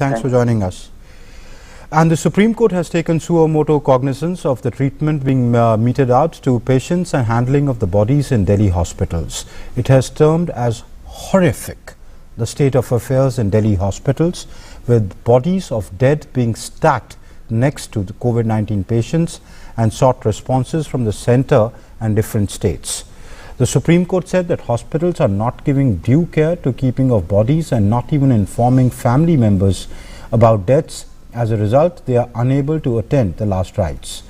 Thanks for joining us. And the Supreme Court has taken suo motu cognizance of the treatment being meted out to patients and handling of the bodies in Delhi hospitals. It has termed as horrific the state of affairs in Delhi hospitals, with bodies of dead being stacked next to the COVID-19 patients, and sought responses from the centre and different states. The Supreme Court said that hospitals are not giving due care to keeping of bodies and not even informing family members about deaths. As a result, they are unable to attend the last rites.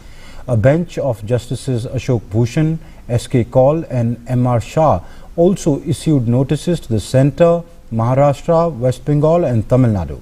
A bench of Justices Ashok Bhushan, S.K. Kaul and M.R. Shah also issued notices to the Centre, Maharashtra, West Bengal and Tamil Nadu.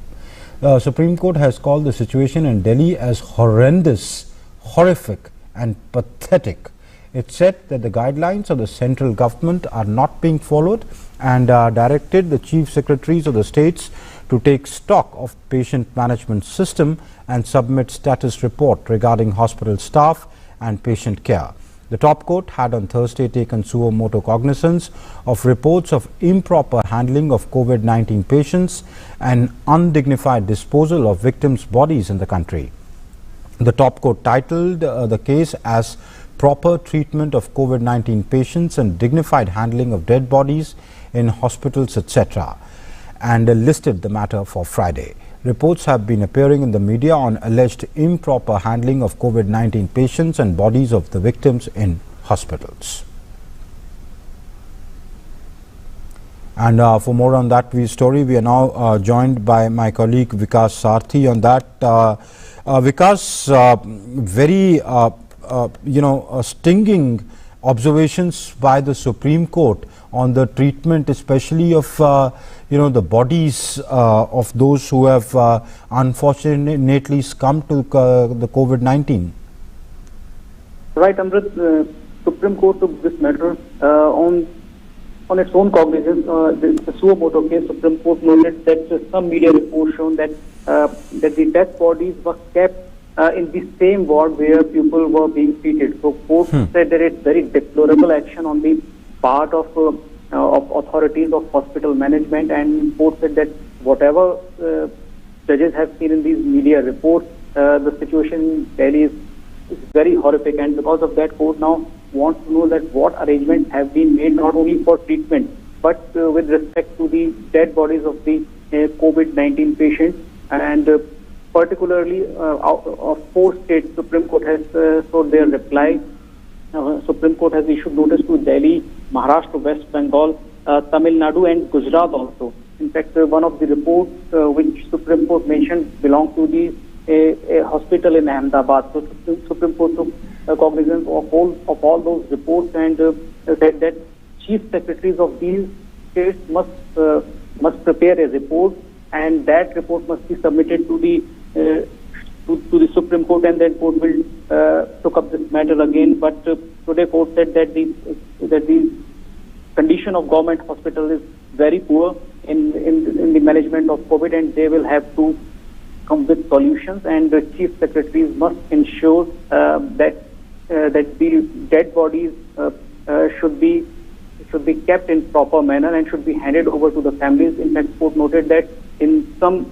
The Supreme Court has called the situation in Delhi as horrendous, horrific and pathetic. It said that the guidelines of the central government are not being followed and directed the chief secretaries of the states to take stock of patient management system and submit status report regarding hospital staff and patient care. The top court had on Thursday taken suo motu cognizance of reports of improper handling of COVID-19 patients and undignified disposal of victims' bodies in the country. The top court titled the case as proper treatment of COVID-19 patients and dignified handling of dead bodies in hospitals, etc., and listed the matter for Friday. Reports have been appearing in the media on alleged improper handling of COVID-19 patients and bodies of the victims in hospitals. And for more on that story, we are now joined by my colleague Vikas Sarthi on that. Vikas, very stinging observations by the Supreme Court on the treatment, especially of the bodies of those who have unfortunately succumbed to the COVID-19. Right, Amrit. Supreme Court took this matter on its own cognizance. The Suo Motu case, Supreme Court noted that some media reports shown that the dead bodies were kept in the same ward where people were being treated. So court said that it's very deplorable action on the part of authorities of hospital management, and court said that whatever judges have seen in these media reports, the situation in Delhi is very horrific, and because of that, court now wants to know that what arrangements have been made not only for treatment but with respect to the dead bodies of the COVID-19 patients, and particularly of 4 states. Supreme Court has showed their reply. Supreme Court has issued notice to Delhi, Maharashtra, West Bengal, Tamil Nadu and Gujarat also. In fact, one of the reports which Supreme Court mentioned belonged to the a hospital in Ahmedabad. So Supreme Court took cognizance of all those reports and said that chief secretaries of these states must prepare a report, and that report must be submitted to the Supreme Court, and then court will took up this matter again. But today court said that the condition of government hospital is very poor in the management of COVID, and they will have to come with solutions, and the chief secretaries must ensure that the dead bodies should be kept in proper manner and should be handed over to the families. In fact, court noted that in some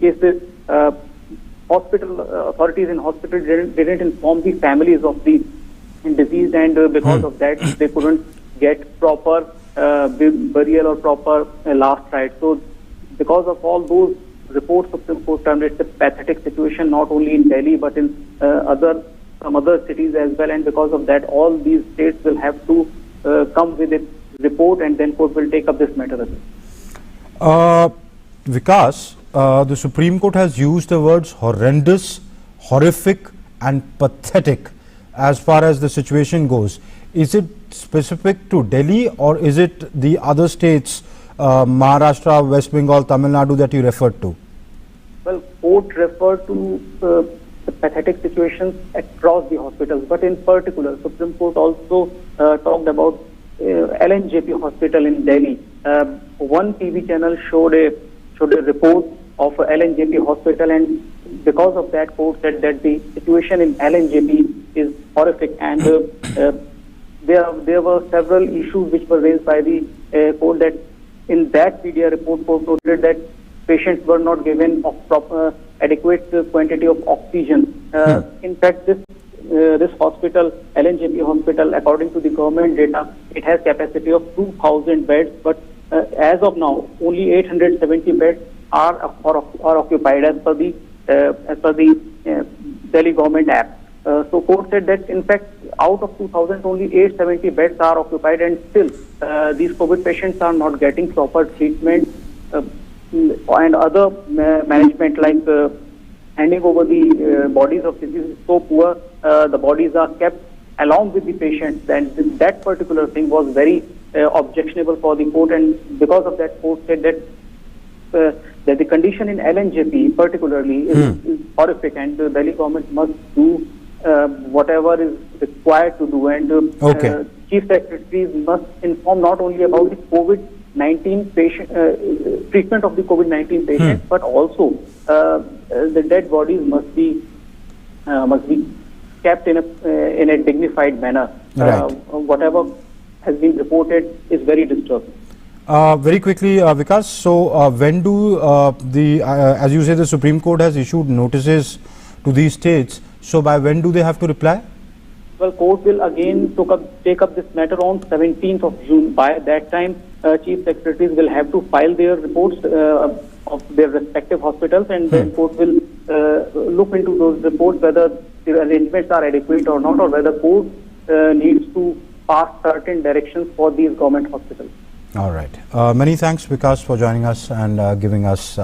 cases, hospital authorities in hospital didn't inform the families of the deceased, and because of that, they couldn't get proper burial or proper last rite. So, because of all those reports, Supreme Court termed it a pathetic situation, not only in Delhi but in some other cities as well. And because of that, all these states will have to come with a report, and then court will take up this matter as well. Vikas, the Supreme Court has used the words horrendous, horrific and pathetic as far as the situation goes. Is it specific to Delhi, or is it the other states, Maharashtra, West Bengal, Tamil Nadu, that you referred to? Well, court referred to the pathetic situations across the hospitals, but in particular, Supreme Court also talked about LNJP hospital in Delhi. One TV channel showed a report of LNJP hospital, and because of that, court said that the situation in LNJP is horrific, and there were several issues which were raised by the court. That in that media report, court noted that patients were not given of proper adequate quantity of oxygen. In fact, this hospital, LNJP hospital, according to the government data, it has capacity of 2,000 beds, but as of now, only 870 beds are occupied as per the Delhi government app. So court said that in fact out of 2,000 only 870 beds are occupied, and still these COVID patients are not getting proper treatment and other management like handing over the bodies of disease is so poor. The bodies are kept along with the patients, and that particular thing was very objectionable for the court, and because of that court said that the condition in LNJP particularly is horrific, and the Delhi government must do whatever is required to do, and chief secretaries must inform not only about the COVID-19 patient treatment of the COVID-19 patients, but also the dead bodies must be kept in a dignified manner. Right. Whatever has been reported is very disturbing. Very quickly, Vikas, so when do as you say, the Supreme Court has issued notices to these states, so by when do they have to reply? Well, court will again take up this matter on 17th of June. By that time, chief secretaries will have to file their reports of their respective hospitals, and then court will look into those reports whether the arrangements are adequate or not, or whether court needs to pass certain directions for these government hospitals. All right. Many thanks, Vikas, for joining us and giving us